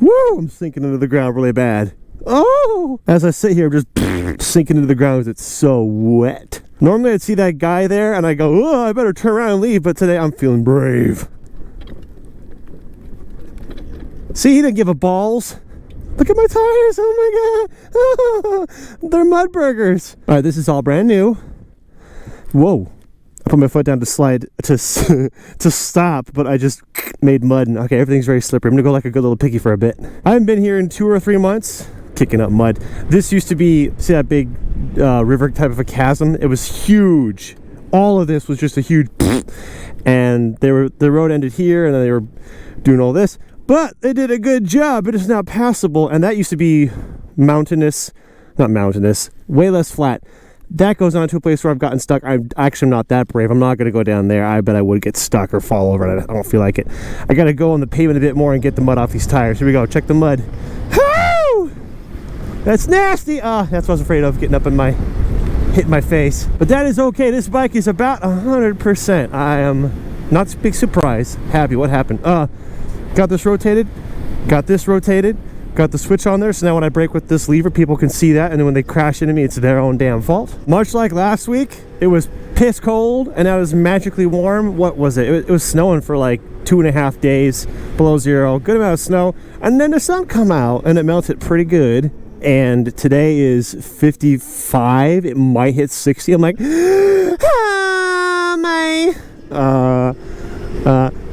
Woo! I'm sinking into the ground really bad. Oh! As I sit here, I'm just sinking into the ground because it's so wet. Normally I'd see that guy there and I go, oh, I better turn around and leave, but today I'm feeling brave. See, he didn't give a balls. Look at my tires, oh my god. Oh, they're mud burgers. All right, this is all brand new. Whoa. I put my foot down to slide to stop, but I just made mud. And okay, everything's very slippery. I'm gonna go like a good little piggy for a bit. I haven't been here in 2 or 3 months, kicking up mud. This used to be, see that big river type of a chasm? It was huge. All of this was just a huge, and the road ended here, and then they were doing all this. But they did a good job. It is now passable, and that used to be mountainous, not mountainous, way less flat. That goes on to a place where I've gotten stuck. I'm actually not that brave. I'm not going to go down there. I bet I would get stuck or fall over, and I don't feel like it. I got to go on the pavement a bit more and get the mud off these tires. Here we go. Check the mud. Woo! That's nasty. That's what I was afraid of, getting up in hitting my face. But that is okay. This bike is about 100%. I am not big surprise. Happy. What happened? Got this rotated, got the switch on there, so now when I brake with this lever, people can see that, and then when they crash into me, it's their own damn fault. Much like last week, it was piss cold, and now it was magically warm. What was it? It was snowing for like 2.5 days, below zero, good amount of snow, and then the sun come out, and it melted pretty good, and today is 55, it might hit 60, I'm like,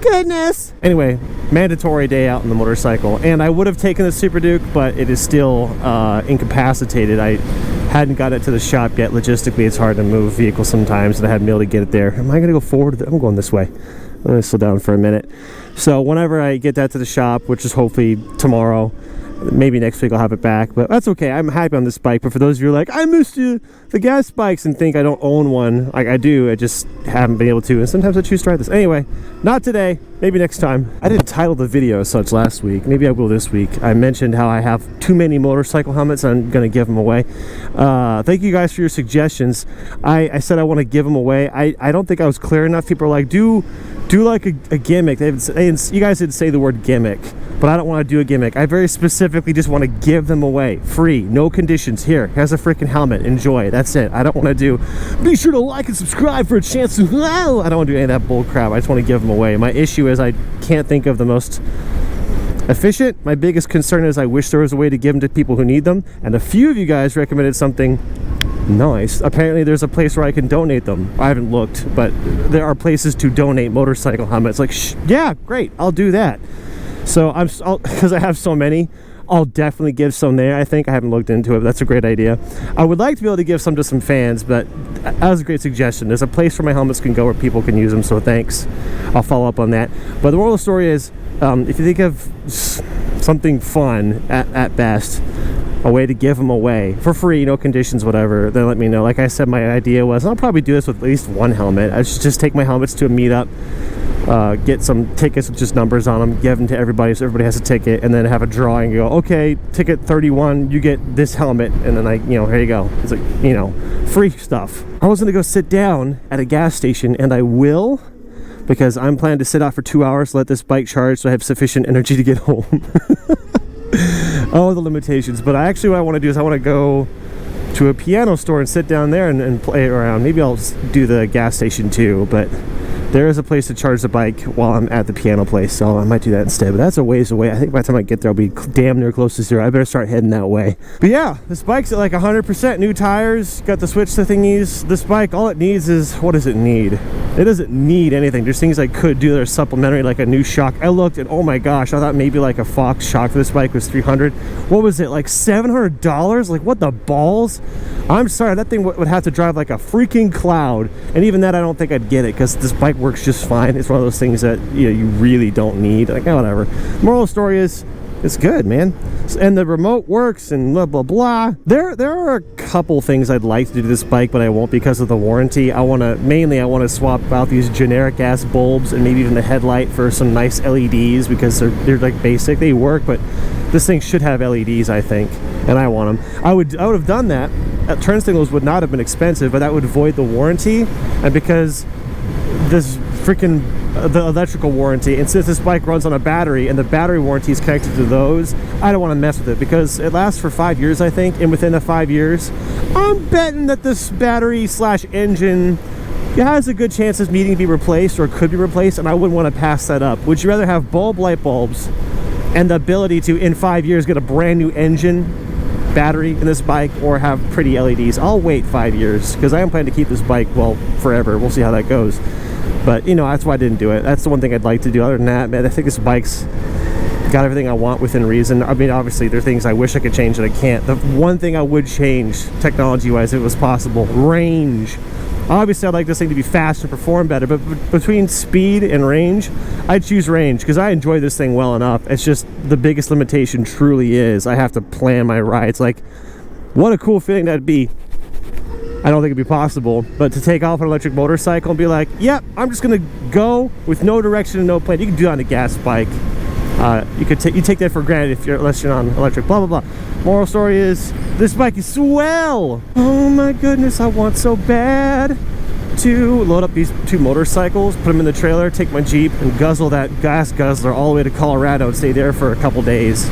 goodness. Anyway, mandatory day out on the motorcycle, and I would have taken the Super Duke, but it is still incapacitated. I hadn't got it to the shop yet. Logistically, it's hard to move vehicles sometimes, and I hadn't been able to get it there. Am I going to go forward? I'm going this way. I'm going to slow down for a minute. So whenever I get that to the shop, which is hopefully tomorrow, maybe next week I'll have it back, but that's okay. I'm happy on this bike. But for those of you who are like, I missed the gas bikes and think I don't own one, like I do, I just haven't been able to, and sometimes I choose to try this. Anyway, not today, maybe next time. I didn't title the video as such last week. Maybe I will this week. I mentioned how I have too many motorcycle helmets. I'm gonna give them away. Thank you guys for your suggestions. I said I want to give them away. I don't think I was clear enough. People are like, do like a gimmick. You guys didn't say the word gimmick, but I don't want to do a gimmick. I very specifically just want to give them away free, no conditions. Here's a freaking helmet, enjoy. That's it. I don't want to do, be sure to like and subscribe for a chance to, I don't want to do any of that bull crap. I just want to give them away. My issue is I can't think of the most efficient. My biggest concern is I wish there was a way to give them to people who need them, and a few of you guys recommended something nice. Apparently there's a place where I can donate them. I haven't looked, but there are places to donate motorcycle helmets. Like, yeah, great, I'll do that. So because I have so many, I'll definitely give some there. I think I haven't looked into it, but that's a great idea. I would like to be able to give some to some fans, but that was a great suggestion. There's a place where my helmets can go where people can use them, so thanks. I'll follow up on that. But the moral of the story is, if you think of something fun at best, a way to give them away for free, no conditions, whatever, then let me know. Like I said, my idea was, I'll probably do this with at least one helmet. I should just take my helmets to a meetup, get some tickets with just numbers on them, give them to everybody so everybody has a ticket, and then have a drawing and go, okay, ticket 31, you get this helmet, and then here you go. It's like, free stuff. I was gonna go sit down at a gas station, and I will, because I'm planning to sit out for 2 hours, let this bike charge so I have sufficient energy to get home. Oh, the limitations. But what I want to do is I want to go to a piano store and sit down there and play around. Maybe I'll do the gas station too, but there is a place to charge the bike while I'm at the piano place, so I might do that instead. But that's a ways away. I think by the time I get there, I'll be damn near close to zero. I better start heading that way. But yeah, this bike's at like 100%, new tires, got the switch to thingies. This bike, all it needs is, what does it need? It doesn't need anything. There's things I could do that are supplementary, like a new shock. I looked and oh my gosh, I thought maybe like a Fox shock for this bike was $300. What was it, like $700? Like, what the balls? I'm sorry, that thing would have to drive like a freaking cloud, and even that I don't think I'd get it, because this bike works just fine. It's one of those things that you really don't need. Like, whatever. Moral of the story is, it's good, man. And the remote works and blah blah blah. There are a couple things I'd like to do to this bike, but I won't because of the warranty. I want to swap out these generic ass bulbs and maybe even the headlight for some nice LEDs, because they're like basic. They work, but this thing should have LEDs, I think, and I want them. I would have done that. Turn signals would not have been expensive, but that would void the warranty. And because this freaking the electrical warranty, and since this bike runs on a battery and the battery warranty is connected to those, I don't want to mess with it because it lasts for 5 years, I think, and within the 5 years I'm betting that this battery slash engine has a good chance of needing to be replaced or could be replaced, and I wouldn't want to pass that up. Would you rather have bulb light bulbs and the ability to in 5 years get a brand new engine battery in this bike, or have pretty LEDs? I'll wait 5 years because I am planning to keep this bike, well, forever. We'll see how that goes. But you know, that's why I didn't do it. That's the one thing I'd like to do. Other than that, man, I think this bike's got everything I want within reason. I mean, obviously there are things I wish I could change that I can't. The one thing I would change technology wise if it was possible: range. Obviously I'd like this thing to be fast and perform better, but between speed and range, I'd choose range because I enjoy this thing well enough. It's just the biggest limitation truly is I have to plan my rides. Like, what a cool feeling that'd be. I don't think it'd be possible, but to take off an electric motorcycle and be like, yep, I'm just gonna go with no direction and no plan. You can do that on a gas bike. You take that for granted unless you're on electric, blah blah blah. Moral story is, this bike is swell. Oh my goodness, I want so bad to load up these 2 motorcycles, put them in the trailer, take my Jeep, and guzzle that gas guzzler all the way to Colorado and stay there for a couple days.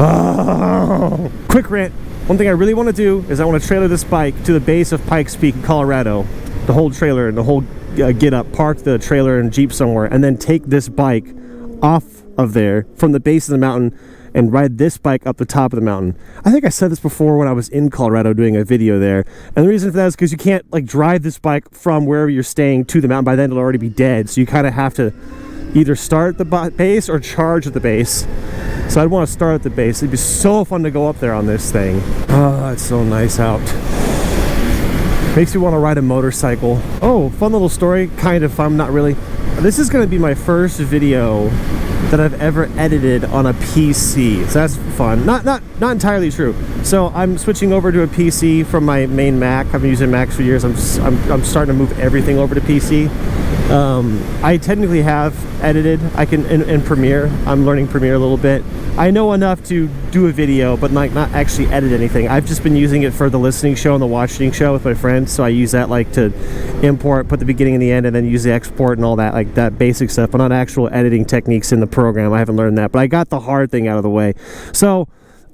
Oh. Quick rant. One thing I really want to do is I want to trailer this bike to the base of Pikes Peak in Colorado. The whole trailer and the whole get up, park the trailer and Jeep somewhere, and then take this bike off of there from the base of the mountain and ride this bike up the top of the mountain. I think I said this before when I was in Colorado doing a video there, and the reason for that is because you can't like drive this bike from wherever you're staying to the mountain. By then it'll already be dead, so you kind of have to either start at the base or charge at the base. So I'd want to start at the base. It'd be so fun to go up there on this thing. Oh, it's so nice out. Makes me want to ride a motorcycle. Oh, fun little story, kind of fun, not really. This is going to be my first video that I've ever edited on a PC, so that's fun. Not entirely true. So I'm switching over to a PC from my main Mac. I've been using Macs for years. I'm starting to move everything over to PC. I technically have edited. I can in Premiere. I'm learning Premiere a little bit. I know enough to do a video, but not actually edit anything. I've just been using it for the listening show and the watching show with my friends. So I use that like to import, put the beginning and the end, and then use the export and all that, like that basic stuff, but not actual editing techniques in the program. I haven't learned that, but I got the hard thing out of the way. So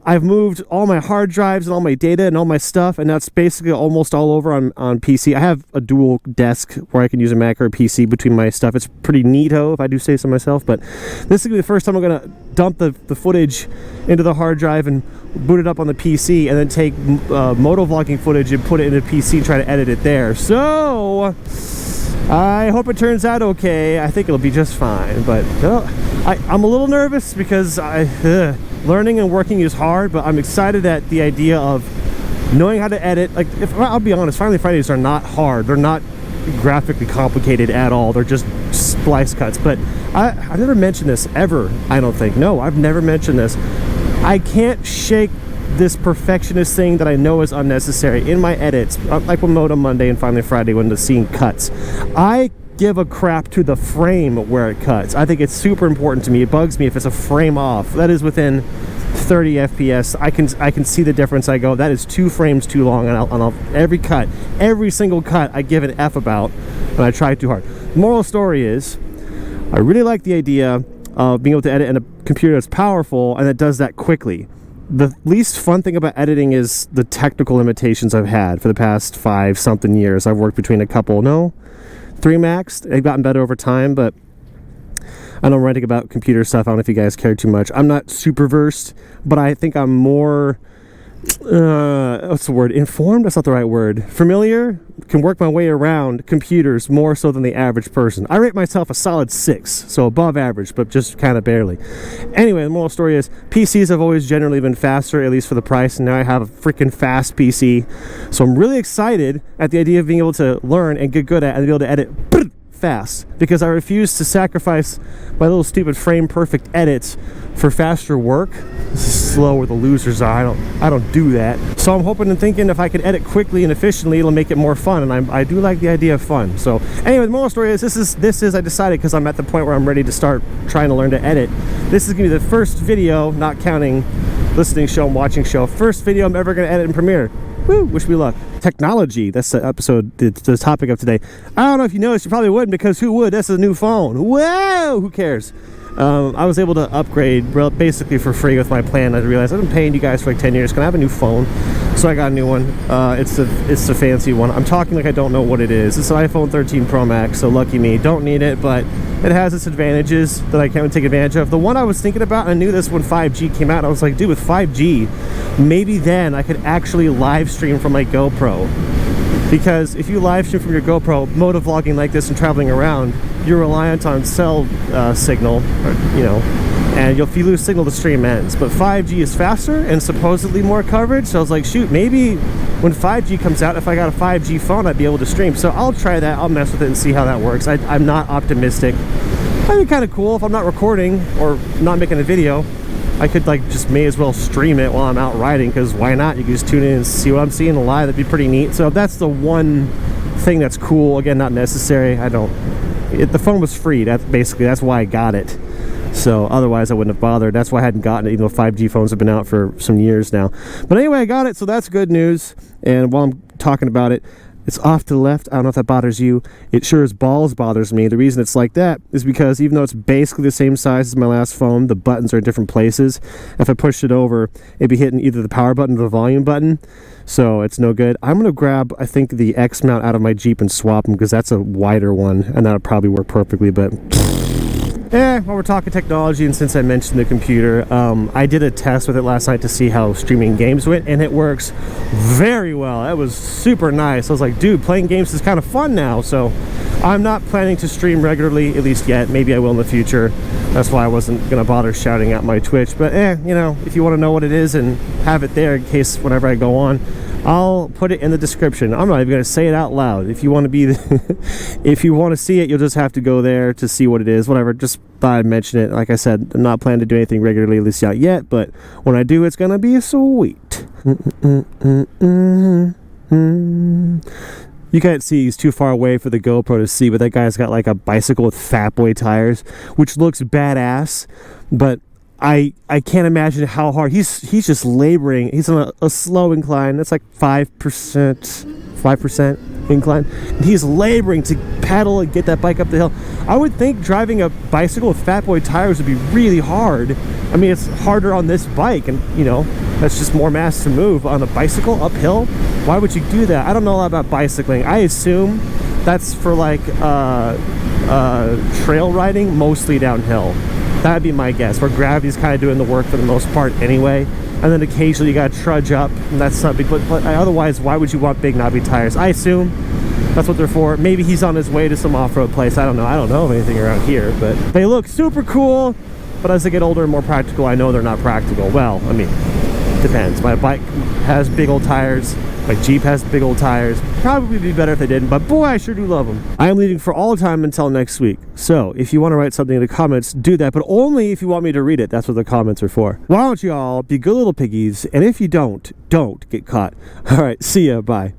I've moved all my hard drives and all my data and all my stuff, and that's basically almost all over on PC. I have a dual desk where I can use a Mac or a PC between my stuff. It's pretty neato, if I do say so myself, but this is going to be the first time I'm going to dump the footage into the hard drive and boot it up on the PC, and then take motovlogging footage and put it into PC and try to edit it there. So I hope it turns out okay. I think it'll be just fine, but I'm a little nervous because learning and working is hard, but I'm excited at the idea of knowing how to edit. Like, I'll be honest, Finally Fridays are not hard. They're not graphically complicated at all. They're just splice cuts. But I've never mentioned this ever, I don't think. No, I've never mentioned this. I can't shake this perfectionist thing that I know is unnecessary in my edits, like with Moto Monday and Finally Friday when the scene cuts. I give a crap to the frame where it cuts. I think it's super important to me. It bugs me if it's a frame off. That is within 30 FPS. I can see the difference. I go, that is 2 frames too long, and I'll every single cut I give an F about, and I try too hard. The moral story is, I really like the idea of being able to edit in a computer that's powerful and that does that quickly. The least fun thing about editing is the technical limitations I've had for the past 5-something years. I've worked between 3 Macs. They've gotten better over time, but I know I'm writing about computer stuff. I don't know if you guys care too much. I'm not super versed, but I think I'm more what's the word? Informed? That's not the right word. Familiar? Can work my way around computers more so than the average person. I rate myself a solid 6, so above average, but just kind of barely. Anyway, the moral story is, PCs have always generally been faster, at least for the price, and now I have a freaking fast PC. So I'm really excited at the idea of being able to learn and get good at and be able to edit fast, because I refuse to sacrifice my little stupid frame perfect edits for faster work. This is slow where the losers are. I don't do that. So I'm hoping and thinking if I can edit quickly and efficiently, it'll make it more fun, and I do like the idea of fun. So anyway, the moral story is, this is I decided, because I'm at the point where I'm ready to start trying to learn to edit, this is gonna be the first video, not counting listening show and watching show, first video I'm ever gonna edit in Premiere. Woo, wish me luck. Technology, that's the episode, the topic of today. I don't know if you noticed, you probably wouldn't, because who would? That's a new phone. Whoa, who cares? I was able to upgrade basically for free with my plan. I realized I've been paying you guys for like 10 years. Can I have a new phone? So I got a new one. It's the fancy one. I'm talking like I don't know what it is. It's an iPhone 13 Pro Max, so lucky me. Don't need it, but it has its advantages that I can't take advantage of. The one I was thinking about, I knew this when 5G came out. I was like, dude, with 5G, maybe then I could actually live stream from my GoPro. Because if you live stream from your GoPro, motovlogging like this and traveling around, you're reliant on cell signal, or, and if you lose signal, the stream ends. But 5G is faster and supposedly more coverage, so I was like, shoot, maybe when 5G comes out, if I got a 5G phone, I'd be able to stream. So I'll try that. I'll mess with it and see how that works. I'm not optimistic. That'd be kind of cool if I'm not recording or not making a video. I could just may as well stream it while I'm out riding, because why not? You can just tune in and see what I'm seeing live. That'd be pretty neat. So that's the one thing that's cool. Again, not necessary. The phone was free. That's why I got it. So otherwise I wouldn't have bothered. That's why I hadn't gotten it, even though 5G phones have been out for some years now. But anyway, I got it, so that's good news. And while I'm talking about it, it's off to the left. I don't know if that bothers you. It sure as balls bothers me. The reason it's like that is because even though it's basically the same size as my last phone, the buttons are in different places. If I pushed it over, it'd be hitting either the power button or the volume button. So it's no good. I'm going to grab, I think, the X mount out of my Jeep and swap them, because that's a wider one, and that'll probably work perfectly, but... while we're talking technology, and since I mentioned the computer, I did a test with it last night to see how streaming games went, and it works very well. That was super nice. I was like, dude, playing games is kind of fun now. So I'm not planning to stream regularly, at least yet. Maybe I will in the future. That's why I wasn't going to bother shouting out my Twitch. But if you want to know what it is and have it there in case whenever I go on, I'll put it in the description. I'm not even going to say it out loud. If you want to be, if you want to see it, you'll just have to go there to see what it is. Whatever. Just thought I'd mention it. Like I said, I'm not planning to do anything regularly, at least not yet. But when I do, it's going to be sweet. You can't see, he's too far away for the GoPro to see, but that guy's got like a bicycle with fat boy tires, which looks badass. But I can't imagine how hard he's just laboring. He's on a slow incline. That's like 5% incline, and he's laboring to pedal and get that bike up the hill. I would think driving a bicycle with fat boy tires would be really hard. I mean, it's harder on this bike, and that's just more mass to move. On a bicycle uphill, why would you do that? I don't know a lot about bicycling. I assume that's for like trail riding, mostly downhill. That'd be my guess, where gravity's kind of doing the work for the most part anyway, and then occasionally you gotta trudge up, and that's not big. But otherwise, why would you want big knobby tires? I assume that's what they're for. Maybe he's on his way to some off-road place. I don't know of anything around here, but they look super cool. But as they get older and more practical, I know they're not practical. Well, I mean, depends. My bike has big old tires. My Jeep has big old tires. Probably be better if they didn't, but boy, I sure do love them. I am leaving for all time until next week. So if you want to write something in the comments, do that, but only if you want me to read it. That's what the comments are for. Why don't you all be good little piggies? And if you don't get caught. All right, see ya. Bye.